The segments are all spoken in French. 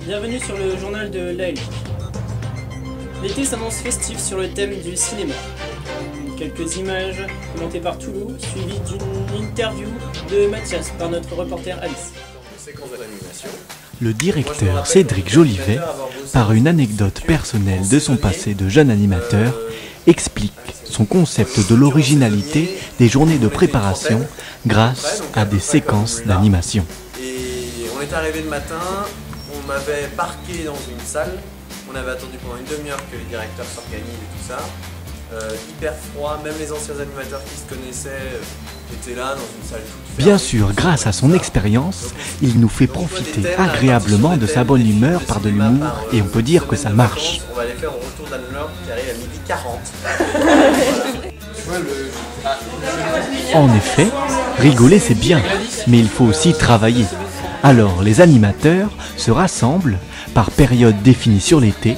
Bienvenue sur le journal de l'ALJ. L'été s'annonce festif sur le thème du cinéma. Quelques images commentées par Toulouse, suivies d'une interview de Mathias par notre reporter Alice. Le directeur Cédric Jolivet, par une anecdote personnelle de son passé de jeune animateur, explique son concept de l'originalité des journées de préparation grâce à des séquences d'animation. Et on est arrivé le matin, on m'avait parqué dans une salle, on avait attendu pendant une demi-heure que les directeurs s'organisent et tout ça. Hyper froid, même les anciens animateurs qui se connaissaient étaient là dans une salle toute fermée. Bien sûr, grâce à son expérience, il nous fait profiter agréablement de sa bonne humeur par de l'humour et on peut dire que ça marche. On va aller faire au retour d'Anne-Laure qui arrive à 12h40. En effet, rigoler c'est bien, mais il faut aussi travailler. Alors les animateurs se rassemblent par période définie sur l'été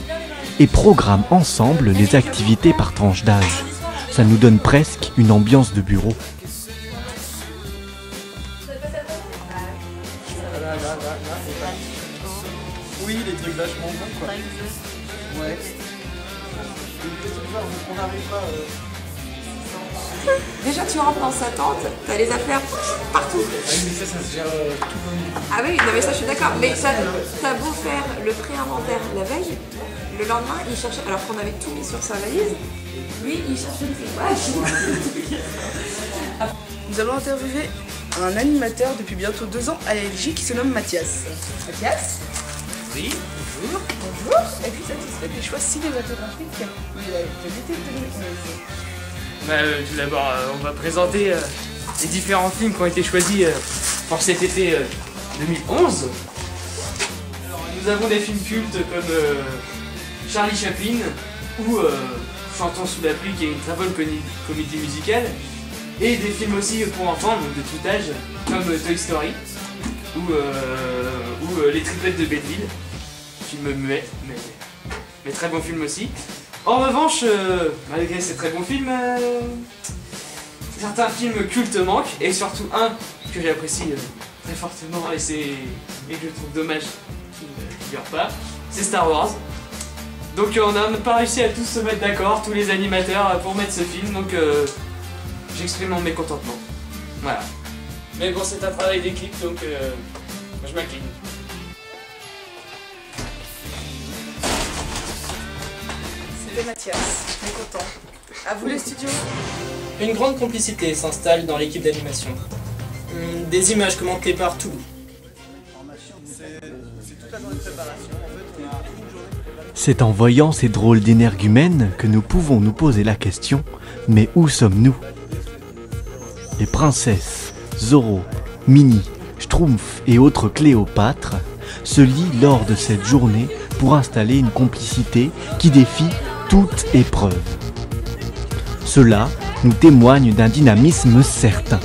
et programment ensemble les activités par tranche d'âge. Ça nous donne presque une ambiance de bureau. Oui, les trucs vachement bons quoi. Ouais. On n'arrive pas. Déjà tu rentres dans sa tente, t'as les affaires partout. Mais ça se gère tout. Ah oui, non mais ça je suis d'accord, mais t'as beau faire le pré-inventaire la veille, le lendemain il cherchait, alors qu'on avait tout mis sur sa valise, lui il cherchait une Nous allons interviewer un animateur depuis bientôt 2 ans à l'ALJ qui se nomme Mathias. Mathias? Oui, bonjour. Bonjour. Es-tu satisfait des choix cinématographiques de l'été 2011? Tout d'abord, on va présenter les différents films qui ont été choisis pour cet été 2011. Alors, nous avons des films cultes comme Charlie Chaplin ou Chantons sous la pluie qui est une très bonne comédie musicale. Et des films aussi pour enfants, donc de tout âge, comme Toy Story ou Les Triplettes de Belleville. Film muet, mais très bon film aussi. En revanche, malgré ces très bons films, certains films cultes manquent, et surtout un que j'apprécie très fortement et que je trouve dommage qu'il ne figure pas, c'est Star Wars. Donc on n'a pas réussi à tous se mettre d'accord, tous les animateurs, pour mettre ce film, donc j'exprime mon mécontentement. Voilà. Mais bon, c'est un travail d'équipe, donc je m'incline. C'était Mathias, mécontent. À vous les studios. Une grande complicité s'installe dans l'équipe d'animation. Des images commentées par Toulouse. C'est toute la journée de préparation. En fait, on a une journée de préparation. C'est en voyant ces drôles d'énergumènes que nous pouvons nous poser la question, mais où sommes-nous? Les princesses, Zorro, Minnie, Schtroumpf et autres Cléopâtres se lient lors de cette journée pour installer une complicité qui défie toute épreuve. Cela nous témoigne d'un dynamisme certain.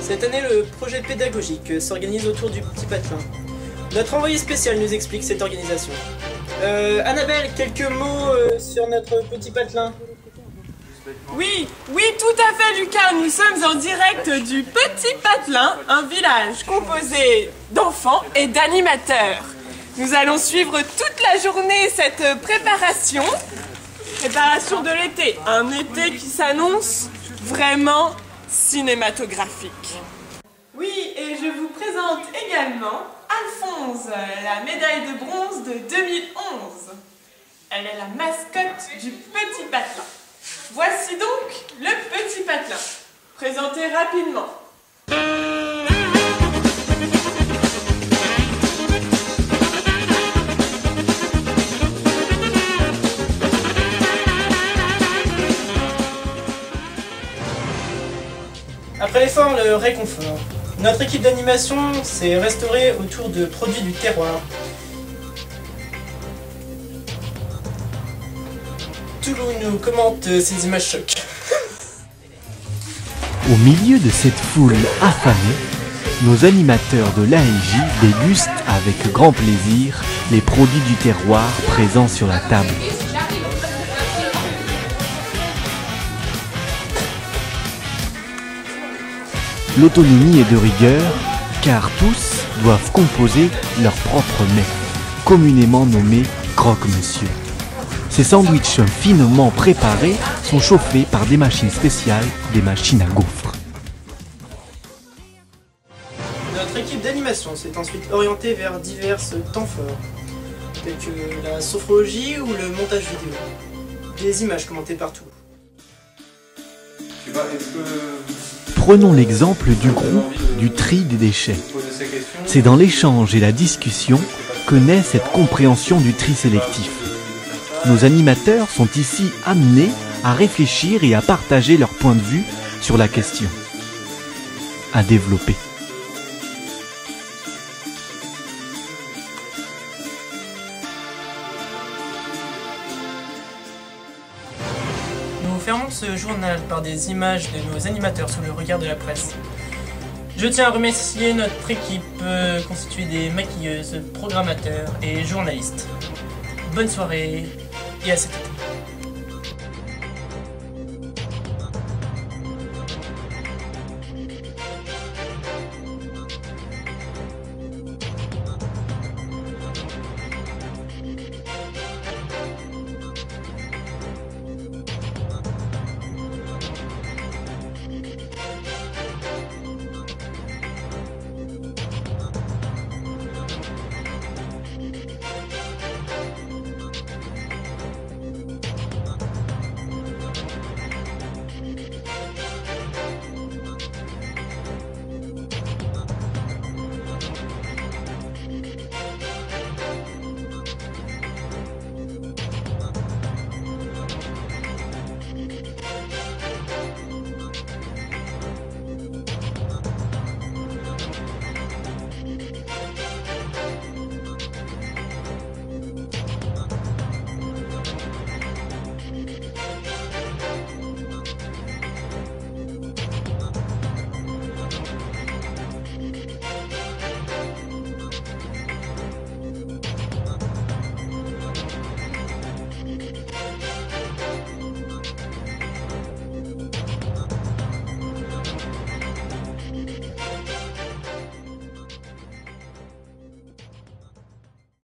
Cette année, le projet pédagogique s'organise autour du Petit Patelin. Notre envoyé spécial nous explique cette organisation. Annabelle, quelques mots sur notre Petit Patelin. Oui, tout à fait Lucas, nous sommes en direct du Petit Patelin, un village composé d'enfants et d'animateurs. Nous allons suivre toute la journée cette préparation de l'été, un été qui s'annonce vraiment cinématographique. Oui, et je vous présente également Alphonse, la médaille de bronze de 2011. Elle est la mascotte du Petit Patelin. Voici donc le Petit Patelin, présenté rapidement. Après l'effort, le réconfort. Notre équipe d'animation s'est restaurée autour de produits du terroir. Toulouse nous commente ces images chocs. Au milieu de cette foule affamée, nos animateurs de l'ALJ dégustent avec grand plaisir les produits du terroir présents sur la table. l'autonomie est de rigueur, car tous doivent composer leur propre mets, communément nommé croque-monsieur. Ces sandwichs finement préparés sont chauffés par des machines spéciales, des machines à gaufres. Notre équipe d'animation s'est ensuite orientée vers divers temps forts, tels que la sophrologie ou le montage vidéo. Des images commentées partout. Prenons l'exemple du groupe du tri des déchets. C'est dans l'échange et la discussion que naît cette compréhension du tri sélectif. Nos animateurs sont ici amenés à réfléchir et à partager leur point de vue sur la question. À développer. Nous fermons ce journal par des images de nos animateurs sous le regard de la presse. Je tiens à remercier notre équipe constituée des maquilleuses, programmateurs et journalistes. Bonne soirée et à cet été.